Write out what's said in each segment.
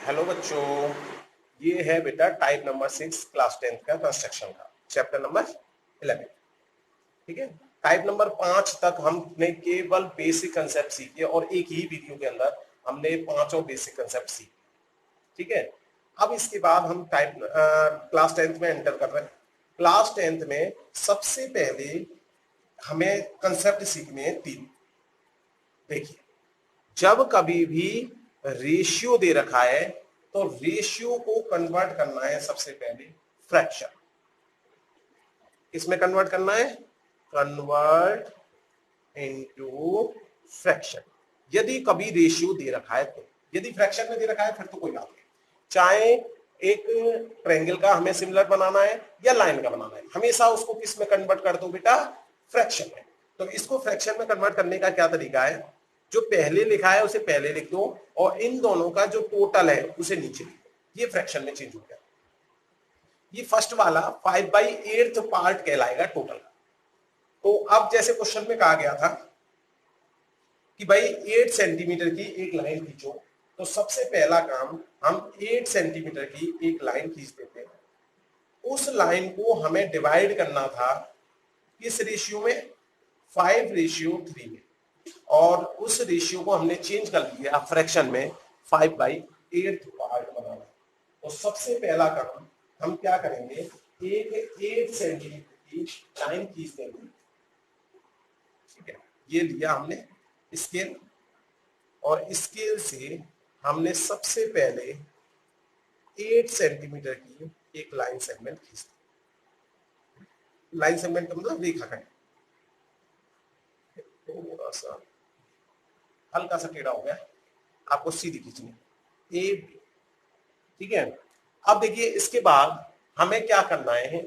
Hello बच्चों, ये है बेटा टाइप नंबर 6 क्लास 10th का कंस्ट्रक्शन का चैप्टर नंबर 11। ठीक है, टाइप नंबर 5 तक हमने केवल बेसिक कंसेप्ट सीखे और एक ही वीडियो के अंदर हमने पांचों बेसिक कंसेप्ट सीखे। ठीक है, अब इसके बाद हम टाइप क्लास 10th में एंटर कर रहे हैं। क्लास 10th में सबसे पहले हमें कंसेप्ट सीखने हैं 3। देखिए, जब कभी भी रेशियो दे रखा है तो रेशियो को कन्वर्ट करना है सबसे पहले फ्रैक्शन। किसमें कन्वर्ट करना है? Convert into fraction. यदि कभी रेशियो दे रखा है तो, यदि फ्रैक्शन में दे रखा है फिर तो कोई बात नहीं। चाहे एक ट्रायंगल का हमें सिमिलर बनाना है या लाइन का बनाना है, हमेशा उसको किस में कन्वर्ट कर दो बेटा? फ्रैक्शन में। तो इसको फ्रैक्शन में कन्वर्ट करने का क्या तरीका है? जो पहले लिखा है उसे पहले लिख दो और इन दोनों का जो टोटल है उसे नीचे लिख दो। ये फ्रैक्शन में चेंज हो गया। ये फर्स्ट वाला 5/8 पार्ट कहलाएगा टोटल। तो अब जैसे क्वेश्चन में कहा गया था कि भाई 8 सेंटीमीटर की एक लाइन खींचो, तो सबसे पहला काम हम 8 सेंटीमीटर की एक लाइन खींच देते हैं। उस लाइन को हमें डिवाइड करना था किस रेशियो में? 5:3 में। और उस रेशियो को हमने चेंज कर दिया फ्रैक्शन में 5/8 पार्ट बनाना। तो सबसे पहला काम हम क्या करेंगे? एक 8 सेंटीमीटर की लाइन खींच देंगे। ठीक है, ये लिया हमने स्केल और स्केल से हमने सबसे पहले 8 सेंटीमीटर की एक लाइन सेगमेंट खींच दी। लाइन सेगमेंट का मतलब रेखाखंड। थोड़ा सा हल्का सा टेढ़ा हो गया, आपको सीधी खींचनी ए। ठीक है, अब देखिए इसके बाद हमें क्या करना है?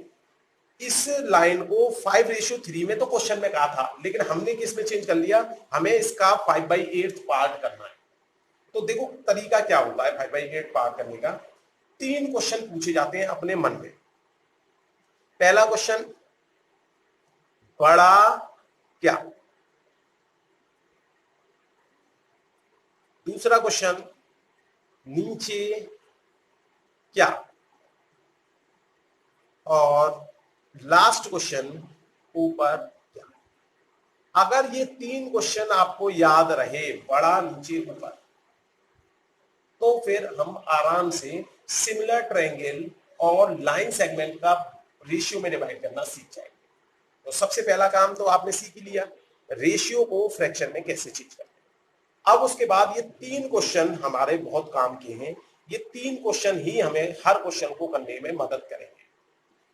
इस लाइन को 5:3 में तो क्वेश्चन में कहा था, लेकिन हमने किस में चेंज कर लिया? हमें इसका 5/8 पार्ट करना है। तो देखो तरीका क्या होता है 5/8 पार्ट करने का। 3 क्वेश्चन पूछे जाते हैं अपने मन में। पहला क्वेश्चन, बड़ा क्या? दूसरा क्वेश्चन, नीचे क्या? और लास्ट क्वेश्चन, ऊपर क्या? अगर ये 3 क्वेश्चन आपको याद रहे, बड़ा नीचे ऊपर, तो फिर हम आराम से सिमिलर ट्रायंगल और लाइन सेगमेंट का रेशियो में डिवाइड करना सीख जाएंगे। तो सबसे पहला काम तो आपने सीख ही लिया, रेशियो को फ्रैक्शन में कैसे चेंज करते हैं। अब उसके बाद ये 3 क्वेश्चन हमारे बहुत काम के हैं। ये 3 क्वेश्चन ही हमें हर क्वेश्चन को करने में मदद करेंगे।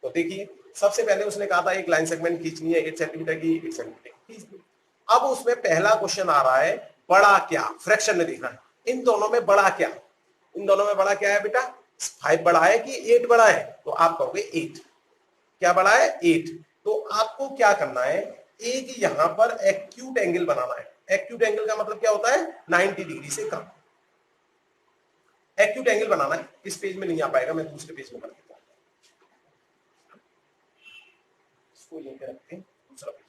तो देखिए, सबसे पहले उसने कहा था एक लाइन सेगमेंट खींचनी है 8 सेंटीमीटर की, 8 सेंटीमीटर खींच दी। अब उसमें पहला क्वेश्चन आ रहा है, बड़ा क्या? फ्रैक्शन में देखना है इन दोनों में बड़ा क्या। इन दोनों में बड़ा क्या है बेटा? 5 बड़ा है कि 8 बड़ा है? तो आप कहोगे 8। क्या बड़ा है? 8। तो आपको क्या करना है? एक यहां पर एक्यूट एंगल बनाना है। एक्यूट एंगल का मतलब क्या होता है? 90 डिग्री से कम एक्यूट एंगल बनाना है। इस पेज में नहीं आ पाएगा, मैं दूसरे पेज में कर देता हूं। इसको लेके रखते हैं दूसरा पेज।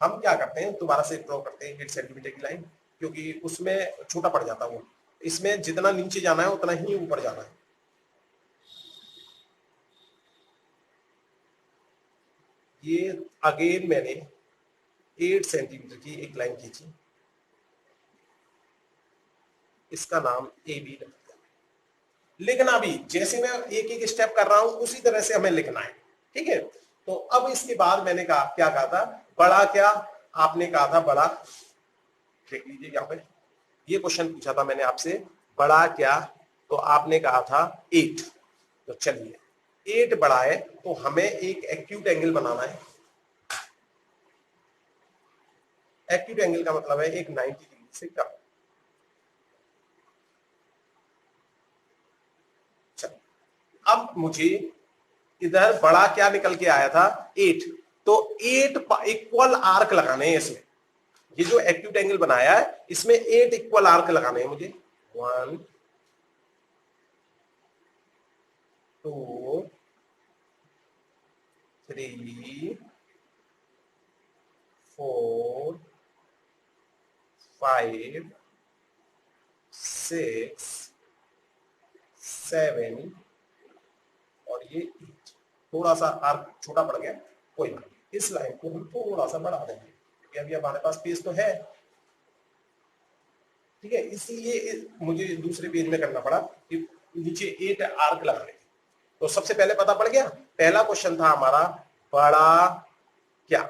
हम क्या करते हैं, दोबारा से ड्रॉ करते हैं 8 सेंटीमीटर की लाइन, क्योंकि उसमें छोटा पड़ जाता है वो। इसमें जितना नीचे जाना है उतना ही ऊपर जाना है। ये अगेन मैंने 8 सेंटीमीटर की एक लाइन खींची, इसका नाम ए बी रख दिया। लेकिन अभी जैसे मैं एक एक स्टेप कर रहा हूं उसी तरह से हमें लिखना है। ठीक है, तो अब इसके बाद मैंने कहा, क्या कहा था? बड़ा क्या? आपने कहा था बड़ा। देख लीजिए यहाँ पे, ये क्वेश्चन पूछा था मैंने आपसे, बड़ा क्या? तो आपने कहा था 8। तो चलिए 8 बड़ा है तो हमें एक एक्यूट एंगल बनाना है। एक्यूट एंगल का मतलब है एक 90 डिग्री से कम। चलिए, अब मुझे इधर बड़ा क्या निकल के आया था? 8। तो 8 इक्वल आर्क लगाने हैं इसमें। ये जो एक्यूट एंगल बनाया है इसमें 8 इक्वल आर्क लगाने हैं मुझे। 1 2 3 4 5 6 7 और ये 8। थोड़ा सा आर्क छोटा पड़ गया, कोई बात नहीं, इस लाइन को हम थोड़ा सा बढ़ा देंगे, अभी हमारे पास पेज तो है, ठीक है, इसलिए मुझे दूसरे पेज में करना पड़ा कि नीचे 8 आर्क लगाने। तो सबसे पहले पता पड़ गया, पहला क्वेश्चन था हमारा बड़ा क्या,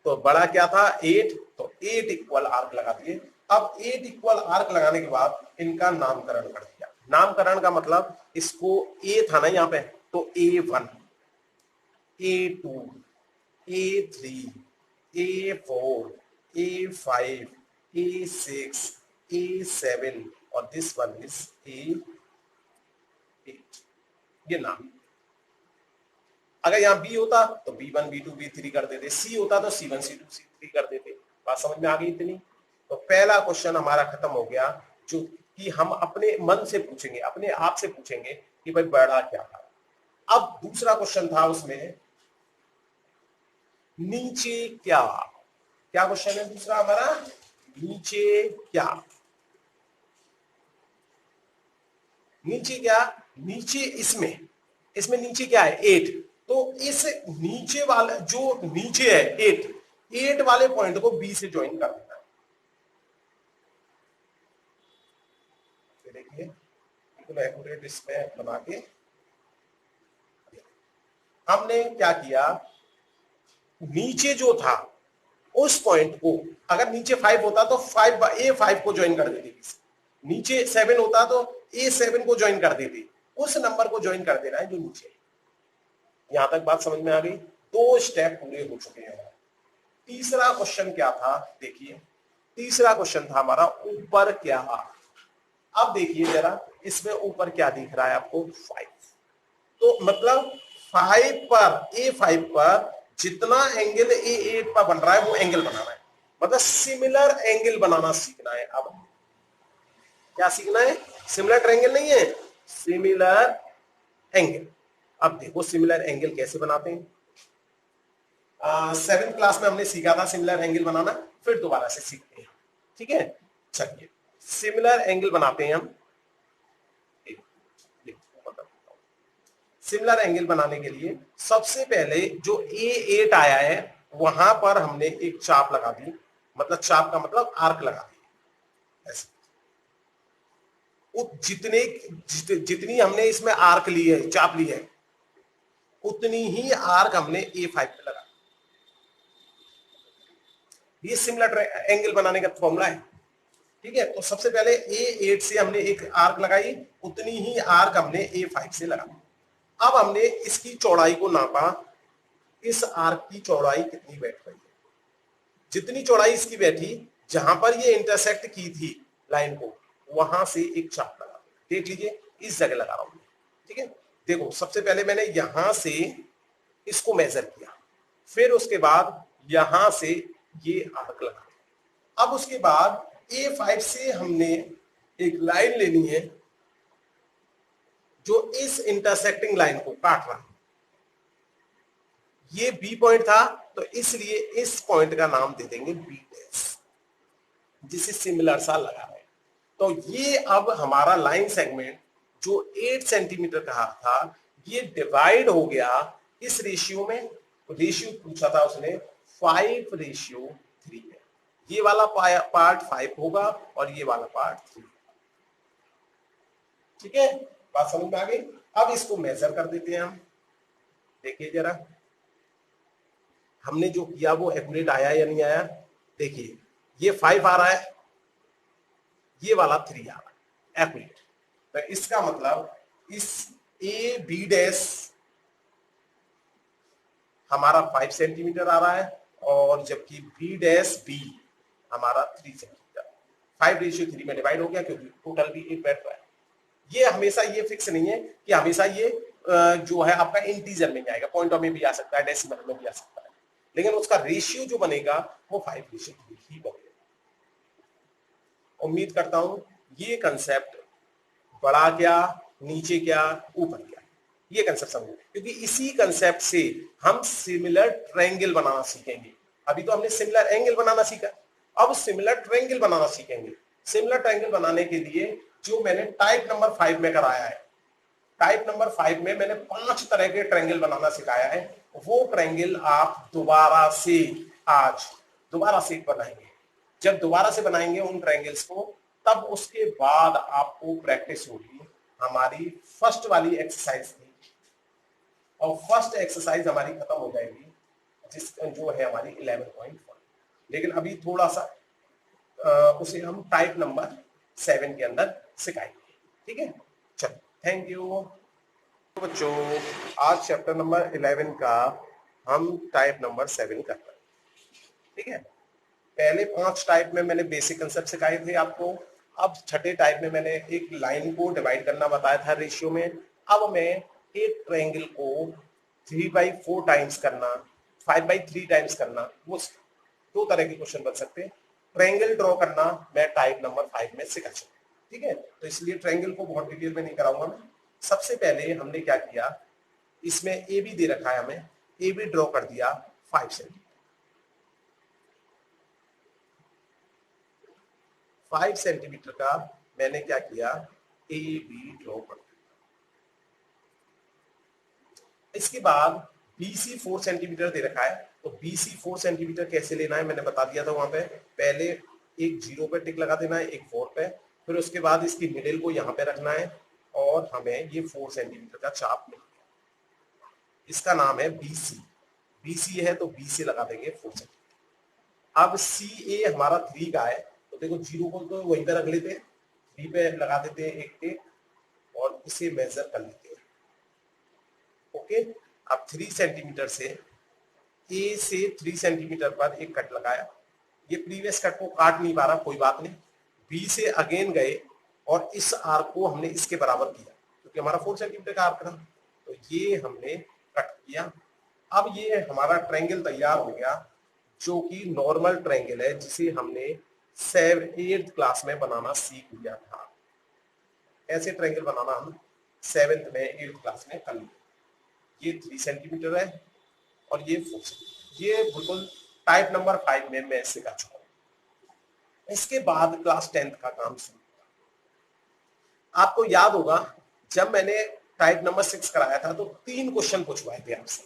तो बड़ा क्या था 8, तो 8 इक्वल आर्क लगा दिए। अब 8 इक्वल आर्क लगाने के बाद इनका नामकरण कर दिया। नामकरण का मतलब इसको ए था ना यहाँ पे, तो A1 A2 A3 A4 A5 A6 A7 और दिस वन इज A8, ये नाम। अगर यहाँ बी होता तो B1 B2 B3 कर देते, सी होता तो C1 C2 C3 कर देते। बात समझ में आ गई इतनी? तो पहला क्वेश्चन हमारा खत्म हो गया, जो कि हम अपने मन से पूछेंगे, अपने आप से पूछेंगे कि भाई बड़ा क्या था। अब दूसरा क्वेश्चन था उसमें नीचे क्या, क्या क्वेश्चन है दूसरा हमारा, नीचे क्या, नीचे क्या, नीचे इसमें नीचे क्या है 8, तो इस नीचे वाला जो नीचे है 8 वाले पॉइंट को बी से ज्वाइन कर देना है। देखिए बिल्कुल एक्यूरेट इसमें बना के हमने क्या किया, नीचे जो था उस पॉइंट को, अगर नीचे 5 होता तो A5 को ज्वाइन कर देती, नीचे 7 होता तो A7 को ज्वाइन कर देती, उस नंबर को ज्वाइन कर देना है जो नीचे। यहां तक बात समझ में आ गई? 2 स्टेप पूरे हो चुके हैं। तीसरा क्वेश्चन क्या था, देखिए तीसरा क्वेश्चन था हमारा ऊपर क्या। अब देखिए जरा इसमें ऊपर क्या दिख रहा है आपको 5, तो मतलब 5 पर A5 पर जितना एंगल A8 पर बन रहा है वो एंगल बनाना है, मतलब सिमिलर एंगल बनाना सीखना है। अब क्या सीखना है, सिमिलर ट्रायंगल नहीं है, सिमिलर एंगल। अब देखो सिमिलर एंगल कैसे बनाते हैं, 7th क्लास में हमने सीखा था सिमिलर एंगल बनाना, फिर दोबारा से सीखते हैं, ठीक है। चलिए सिमिलर एंगल बनाते हैं हम। सिमिलर एंगल बनाने के लिए सबसे पहले जो A8 आया है वहां पर हमने एक चाप लगा दी, मतलब चाप का मतलब आर्क लगा दी ऐसे। जितनी हमने इसमें आर्क ली है, चाप ली है, उतनी ही आर्क हमने A5 पे लगा। ये सिमिलर एंगल बनाने का फॉर्मूला है, ठीक है। तो सबसे पहले A8 से हमने एक आर्क लगाई, उतनी ही आर्क हमने A5 से लगा। अब हमने इसकी चौड़ाई को नापा, इस आर्क की चौड़ाई कितनी बैठ रही है, जितनी चौड़ाई इसकी बैठी, जहां पर ये इंटरसेक्ट की थी लाइन को, वहां से एक चाप लगा। देख लीजिए इस जगह लगा रहा हूं, ठीक है। देखो सबसे पहले मैंने यहां से इसको मेजर किया, फिर उसके बाद यहां से ये आर्क लगा। अब उसके बाद A5 से हमने एक लाइन लेनी है जो इस इंटरसेक्टिंग लाइन को काट रहा है। ये बी पॉइंट था तो इसलिए इस पॉइंट का नाम दे देंगे बी डैश, जिसे सिमिलर सा लगा है। तो ये अब हमारा लाइन सेगमेंट जो 8 सेंटीमीटर का था, ये डिवाइड हो गया इस रेशियो में। रेशियो पूछा था उसने 5:3 में, ये वाला पार्ट 5 होगा और ये वाला पार्ट 3, ठीक है। बात समझ में आ गई? अब इसको मेजर कर देते हैं हम। देखिए जरा हमने जो किया वो एक्यूरेट आया या नहीं आया। देखिए ये 5 आ रहा है, ये वाला 3 आ रहा है एक्यूरेट। तो इसका मतलब इस ए बी डैश हमारा 5 सेंटीमीटर आ रहा है, और जबकि बी डैश बी हमारा 3 सेंटीमीटर। 5:3 में डिवाइड हो गया क्योंकि टोटल भी 8 बैठ रहा है। ये हमेशा ये फिक्स नहीं है कि हमेशा ये जो है आपका इंटीजर में आएगा, पॉइंटों में भी आ सकता है, डेसिमल में भी आ सकता है, लेकिन उसका रेशियो जो बनेगा वो 5:3 ही बनेगा। उम्मीद करता हूं ये कंसेप्ट बड़ा क्या, नीचे क्या, ऊपर क्या, ये कंसेप्ट समझो, क्योंकि इसी कंसेप्ट से हम सिमिलर ट्रायंगल बनाना सीखेंगे। अभी तो हमने सिमिलर एंगल बनाना सीखा, अब सिमिलर ट्रायंगल बनाना सीखेंगे। सिमिलर ट्रायंगल बनाने के लिए जो मैंने टाइप नंबर 5 में कराया है, टाइप नंबर 5 में मैंने 5 तरह के ट्रायंगल बनाना सिखाया है, वो ट्रायंगल आप दोबारा से आज दोबारा से बनाएंगे। जब दोबारा से बनाएंगे उन ट्रायंगल्स को, तब उसके बाद आपको प्रैक्टिस होगी। हमारी फर्स्ट वाली एक्सरसाइज थी और फर्स्ट एक्सरसाइज हमारी खत्म हो जाएगी, जिस जो है हमारी 11.1, लेकिन अभी थोड़ा सा उसे हम टाइप नंबर 7 के अंदर सिखाएंगे। ठीक है, चलो, थैंक यू। तो बच्चों, आज चैप्टर नंबर 11 का हम टाइप नंबर 7 कर रहे हैं। ठीक है, पहले 5 टाइप में मैंने बेसिक कंसेप्ट सिखाए थे आपको। अब छठे टाइप में मैंने एक लाइन को डिवाइड करना बताया था रेशियो में। अब मैं एक ट्रायंगल को 3/4 टाइम्स करना, 5/3 टाइम्स करना, वो 2 तरह के क्वेश्चन बन सकते हैं। ट्रायंगल ड्रॉ करना मैं टाइप नंबर 5 में सिखा चुका। ठीक है, तो इसलिए ट्रायंगल को बहुत डिटेल में नहीं कराऊंगा मैं। सबसे पहले हमने क्या किया, इसमें ए बी दे रखा है, हमें ए बी ड्रॉ कर दिया 5 सेंटीमीटर। 5 सेंटीमीटर का मैंने क्या किया, ए बी ड्रॉ कर दिया। इसके बाद बीसी 4 सेंटीमीटर दे रखा है, तो बीसी 4 सेंटीमीटर कैसे लेना है मैंने बता दिया था वहां पे। पहले एक 0 पे टिक लगा देना है, एक 4 पे, फिर उसके बाद इसकी मिडिल को यहाँ पे रखना है और हमें ये 4 सेंटीमीटर का चाप मिल गया। इसका नाम है बीसी। बीसी है तो बीसी लगा देंगे 4 सेंटीमीटर। अब सी ए हमारा 3 का है, तो देखो 0 को तो वहीं पे रख लेते हैं, 3 पे लगा देते हैं एक टिक और इसे मेजर कर लेते हैं। ओके, अब 3 सेंटीमीटर से ए से 3 सेंटीमीटर पर एक कट लगाया। ये प्रीवियस कट को काट नहीं पा रहा, कोई बात नहीं। बी से अगेन गए और इस आर्क को हमने इसके बराबर किया, क्योंकि हमारा 4 सेंटीमीटर का आर्क था, तो ये हमने कट किया। अब ये हमारा ट्रायंगल तैयार हो गया, जो कि नॉर्मल ट्रायंगल है, जिसे हमने 8th क्लास में बनाना सीख लिया था। ऐसे ट्रायंगल बनाना हम 7th में 8th क्लास में कर लिया। ये 3 सेंटीमीटर है और ये 4 सेंटीमीटर। ये बिल्कुल टाइप नंबर 5 में मैं सिखा चुका हूं। इसके बाद क्लास 10th का काम शुरू। आपको याद होगा जब मैंने टाइप नंबर 6 कराया था तो 3 क्वेश्चन पूछवाए थे आपसे।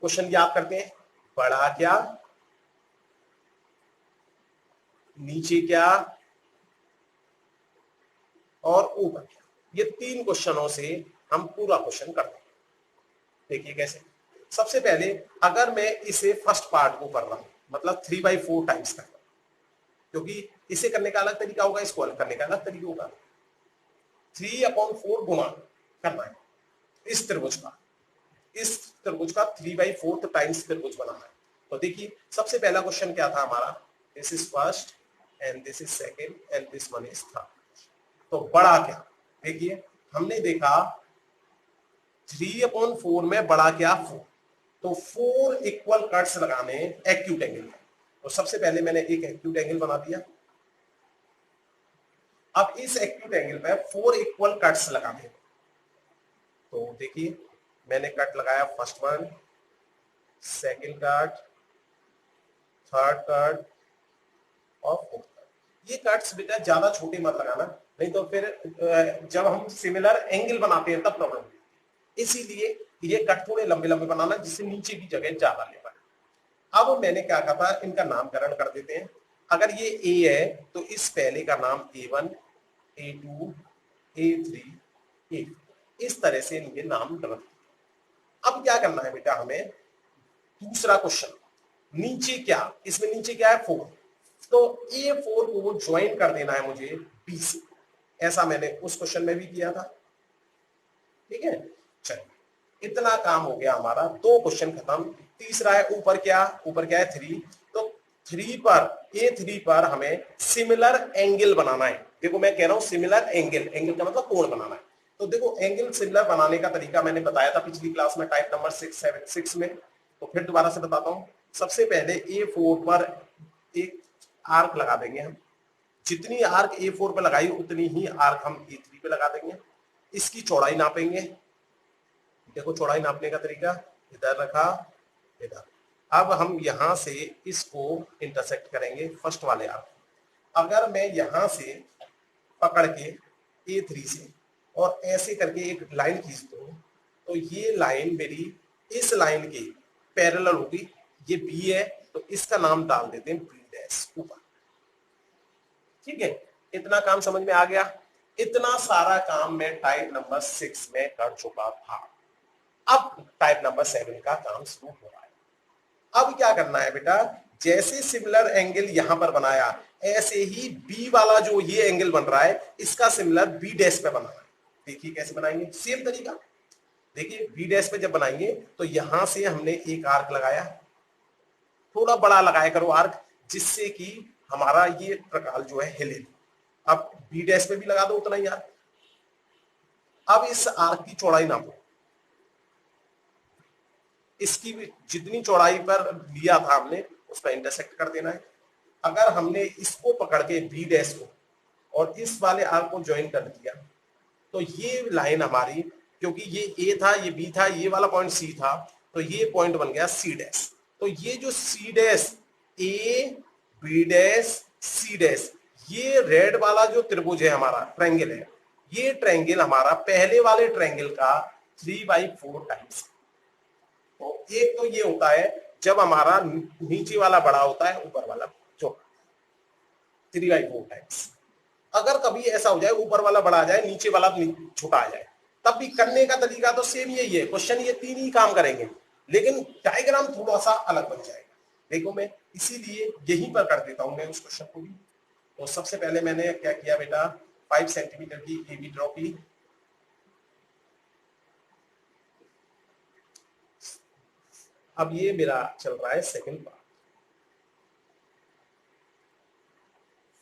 क्वेश्चन याद करते हैं, बड़ा क्या, नीचे क्या और ऊपर क्या। ये 3 क्वेश्चनों से हम पूरा क्वेश्चन करते हैं। देखिए कैसे। सबसे पहले अगर मैं इसे फर्स्ट पार्ट को कर रहा हूं, मतलब 3/4 टाइम्स कर रहा हूं, क्योंकि इसे करने का अलग तरीका होगा, इसको अलग करने का अलग तरीका होगा। 3/4 गुणा करना है इस त्रिभुज का, इस त्रिभुज का 3/4 टाइम्स त्रिभुज बनाना है। तो देखिए सबसे पहला क्वेश्चन क्या था हमारा, this is first and this is second and this one is third. तो बड़ा क्या, देखिए हमने देखा 3/4 में बड़ा क्या 4, तो 4 इक्वल कट्स लगाने एक्यूट एंगल में। तो सबसे पहले मैंने एक एक्यूट एंगल बना दिया। अब इस एक्यूट एंगल पे 4 इक्वल कट्स लगाने। तो देखिए मैंने कट लगाया, first one, second cut, third cut और फोर्थ कट। ये कट्स बेटा ज्यादा छोटे मत लगाना, नहीं तो फिर जब हम सिमिलर एंगल बनाते हैं तब प्रॉब्लम। इसीलिए ये कट थोड़े लंबे लंबे बनाना, जिससे नीचे की जगह ज्यादा ले पाए। अब मैंने क्या कहा था, इनका नामकरण कर देते हैं। अगर ये ए है तो इस पहले का नाम A1, A2, A3, A4, इस तरह से इनके नाम रख। अब क्या करना है बेटा हमें, दूसरा क्वेश्चन, नीचे क्या, इसमें नीचे क्या है 4, तो A4 को ज्वाइन कर देना है मुझे B से। ऐसा मैंने उस क्वेश्चन में भी किया था। ठीक है, चलिए इतना काम हो गया हमारा, 2 क्वेश्चन खत्म। तीसरा है ऊपर क्या, ऊपर क्या है 3, तो 3 पर A3 पर हमें सिमिलर एंगल बनाना है। देखो मैं कह रहा हूं सिमिलर एंगल, एंगल का मतलब कोण बनाना है। तो देखो एंगल सिमिलर बनाने का तरीका मैंने बताया था पिछली क्लास में टाइप नंबर 6 में, तो फिर दोबारा से बताता हूं। सबसे पहले A4 पर एक आर्क लगा देंगे हम, जितनी आर्क A4 पे लगाई उतनी ही आर्क हम A3 पे लगा देंगे। इसकी चौड़ाई नापेंगे। देखो चौड़ाई नापने का तरीका, इधर रखा, इधर, अब हम यहां से इसको इंटरसेक्ट करेंगे फर्स्ट वाले आर्क। अगर मैं यहां से पकड़ के A3 से और ऐसे करके एक लाइन खींच दूं तो ये लाइन मेरी इस लाइन के पैरेलल होगी। ये B है तो इसका नाम डाल देते हैं B डैश ऊपर। ठीक है, इतना काम समझ में आ गया। इतना सारा काम मैं टाइप नंबर 6 में कर चुका था। अब टाइप नंबर 7 का काम शुरू हो रहा है। अब क्या करना है बेटा, जैसे सिमिलर एंगल यहां पर बनाया ऐसे ही बी वाला जो ये एंगल बन रहा है इसका सिमिलर बी डैश पे बनाना है। देखिए कैसे बनाएंगे, सेम तरीका। देखिए बी डैश पे जब बनाएंगे तो यहां से हमने एक आर्क लगाया, थोड़ा बड़ा लगाया करो आर्क, जिससे कि हमारा ये प्रकार जो है हिले। अब बी डैश पे भी लगा दो उतना ही आर्क। अब इस आर्क की चौड़ाई नापो, इसकी भी जितनी चौड़ाई पर लिया था हमने उस पर इंटरसेक्ट कर देना है। अगर हमने इसको पकड़ के बी डैश को और इस वाले आर्क को ज्वाइन कर दिया तो ये लाइन हमारी, क्योंकि ये ए था ये बी था ये वाला पॉइंट सी था, तो ये पॉइंट बन गया सी डैश। तो ये जो C dash, A B dash C dash, ये रेड वाला जो त्रिभुज है हमारा ट्रायंगल है, ये ट्रायंगल हमारा पहले वाले ट्रायंगल का 3/4 टाइम्स। तो एक तो ये होता है जब हमारा नीचे वाला बड़ा होता है ऊपर वाला छोटा, 3/4 टाइम्स। अगर कभी ऐसा हो जाए ऊपर वाला बड़ा आ जाए नीचे वाला छोटा आ जाए, तब भी करने का तरीका तो सेम यही है। क्वेश्चन ये तीन ही काम करेंगे लेकिन डायग्राम थोड़ा सा अलग बन जाएगा। देखो मैं इसीलिए यहीं पर कर देता हूं मैं उस क्वेश्चन को भी। तो सबसे पहले मैंने क्या किया बेटा, 5 सेंटीमीटर की AB ड्रॉ की। अब ये मेरा चल रहा है सेकंड पार्ट।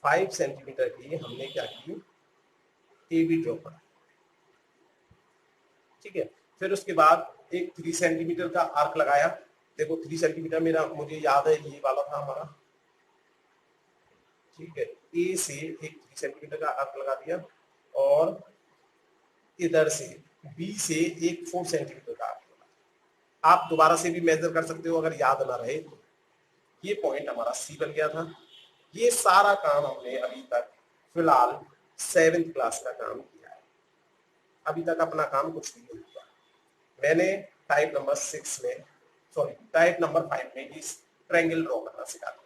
5 सेंटीमीटर की हमने क्या की, AB ड्रॉ करा। ठीक है, फिर उसके बाद एक 3 सेंटीमीटर का आर्क लगाया। देखो 3 सेंटीमीटर मेरा मुझे याद है ये वाला था हमारा। ठीक है, ए से एक 3 सेंटीमीटर का आर्क लगा दिया और इधर से बी से एक 4 सेंटीमीटर का आर्क लगा। आप दोबारा से भी मेजर कर सकते हो अगर याद ना रहे तो। ये पॉइंट हमारा सी बन गया था। ये सारा काम हमने अभी तक फिलहाल 7th क्लास का काम किया है। अभी तक अपना काम कुछ नहीं हुआ। मैंने टाइप नंबर 6 में, सॉरी टाइप नंबर 5 में ही ट्रायंगल ड्रॉ करना सिखा दिया।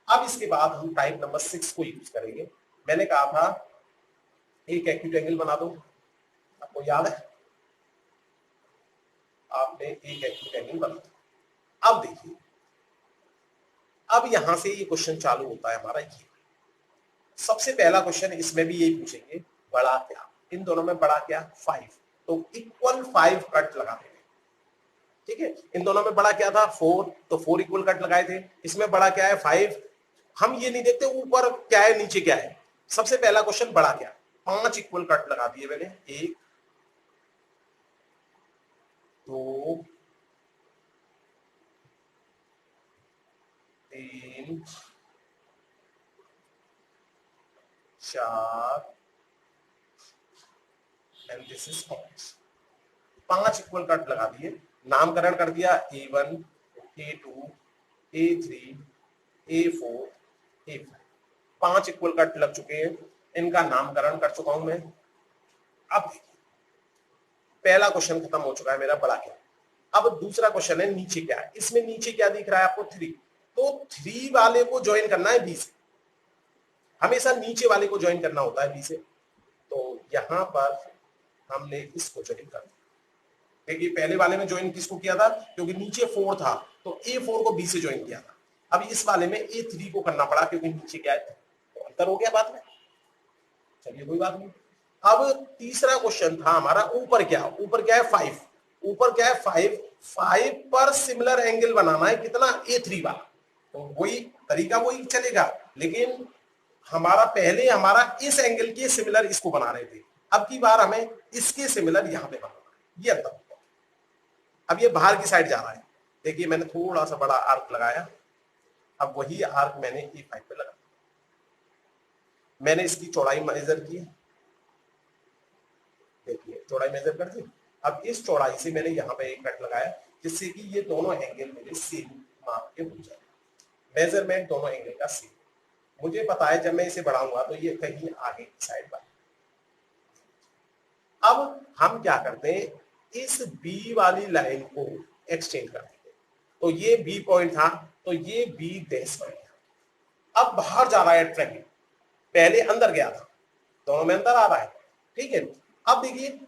अब इसके बाद हम टाइप नंबर 6 को यूज करेंगे। मैंने कहा था एक एक्यूट एंगल बना दो, आपको याद है आपने एक एक्यूट एंगल बना दिया। अब देखिए, अब यहां से ये क्वेश्चन चालू होता है हमारा। ये सबसे पहला क्वेश्चन इसमें भी यही पूछेंगे, बड़ा क्या, इन दोनों में बड़ा क्या 5, तो इक्वल 5 कट लगा देंगे। ठीक है, इन दोनों में बड़ा क्या था 4, तो 4 इक्वल कट लगाए थे। इसमें बड़ा क्या है 5। हम ये नहीं देखते ऊपर क्या है नीचे क्या है। सबसे पहला क्वेश्चन बड़ा क्या, 5 इक्वल कट लगा दिए मैंने, 1 2 3 4 and this is 5 equal cut लगा दिए। नामकरण कर दिया A1 A2 A3 A4 A5। 5 equal cut लग चुके हैं, इनका नामकरण कर चुका हूं मैं। अब देखिए पहला क्वेश्चन खत्म हो चुका है मेरा, बड़ा क्या। अब दूसरा क्वेश्चन है नीचे क्या है। इसमें नीचे क्या दिख रहा है आपको 3, तो 3 वाले को ज्वाइन करना है बी से। हमेशा नीचे वाले को ज्वाइन करना होता है बी से। तो यहां पर हमने इसको ज्वाइन कर दिया। देखिए पहले वाले में ज्वाइन किसको किया था, क्योंकि नीचे 4 था तो A4 को B से ज्वाइन किया था। अब इस वाले में A3 को करना पड़ा क्योंकि नीचे क्या है, तो अंतर हो गया बाद में। चलिए कोई बात नहीं। अब तीसरा क्वेश्चन था हमारा ऊपर क्या, ऊपर क्या है 5, ऊपर क्या है 5 पर सिमिलर एंगल बनाना है कितना, A3 वाला। तो वही तरीका वही चलेगा, लेकिन हमारा पहले हमारा इस एंगल के सिमिलर इसको बना रहे थे, अब की बार हमें इसके सिमिलर यहां पे बनाना है। ये अंतर। अब ये बाहर की साइड जा रहा है। देखिए मैंने थोड़ा सा बड़ा आर्क लगाया। अब वही आर्क मैंने E5 पे लगा, मैंने इसकी चौड़ाई मेजर की। देखिए चौड़ाई मेजर कर दी। अब इस चौड़ाई से मैंने यहां पे एक कट लगाया जिससे कि ये दोनों एंगल मेरे सेम माप के हो जाए, मेजरमेंट दोनों एंगल का सेम। मुझे पता है जब मैं इसे बढ़ाऊंगा तो ये कहीं आगे की साइड बढ़े। अब हम क्या करते हैं, इस बी वाली लाइन को एक्सटेंड कर देते हैं। तो ये बी पॉइंट था, तो ये बी डैश बन गया। अब बाहर जा रहा है ट्रैकिंग, पहले अंदर गया था, दोनों में अंदर आ रहा है, ठीक है। अब देखिए,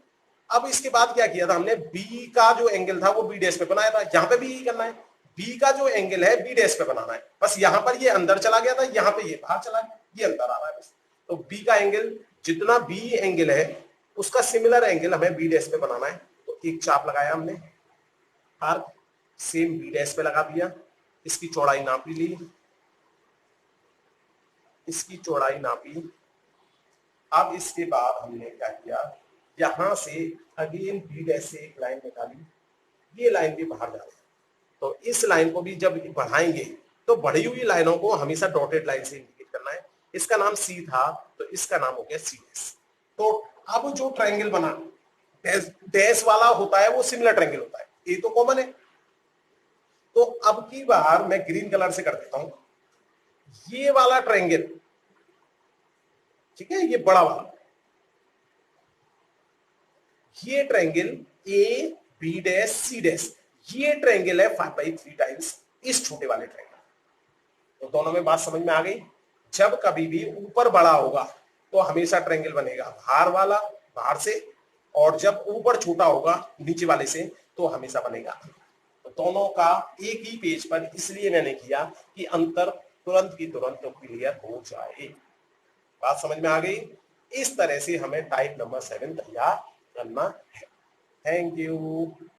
अब इसके बाद क्या किया था हमने, बी का जो एंगल था वो बी डैश पे बनाया था, यहां पे भी यही करना है, बी का जो एंगल है बी डैश पे बनाना है। बस यहां पर ये अंदर चला गया था, यहां पे ये बाहर चला गया, ये अंदर आ रहा है बस। तो बी का एंगल, जितना बी एंगल है उसका सिमिलर एंगल हमें बी डैश पे बनाना है। तो एक चाप लगाया हमने, आर्क सेम बी डैश पे लगा दिया, इसकी चौड़ाई नापी ली, इसकी चौड़ाई नापी। अब इसके बाद हमने क्या किया, यहां से अगेन बी डैश से एक लाइन निकाली, ये लाइन भी बाहर जा रही है। तो इस लाइन को भी जब बढ़ाएंगे तो बढ़ी हुई लाइनों को हमेशा डॉटेड लाइन से इंडिकेट करना है। इसका नाम सी था तो इसका नाम हो गया सी डैश। तो अब जो ट्रायंगल बना, डैश वाला होता है वो सिमिलर ट्रायंगल होता है, ये तो कॉमन है। तो अब की बार मैं ग्रीन कलर से कर देता हूं, ये वाला ट्रायंगल, ठीक है, ये बड़ा वाला, ये triangle A B dash C dash, ये ट्रायंगल है 5/3 टाइम्स इस छोटे वाले ट्रायंगल। तो दोनों में बात समझ में आ गई। जब कभी भी ऊपर बड़ा होगा तो हमेशा ट्रायंगल बनेगा बाहर वाला, बाहर से, और जब ऊपर छोटा होगा नीचे वाले से तो हमेशा बनेगा। तो दोनों का एक ही पेज पर इसलिए मैंने किया कि अंतर तुरंत की तुरंत तो क्लियर हो जाए। बात समझ में आ गई। इस तरह से हमें टाइप नंबर 7 तैयार करना है। Thank you.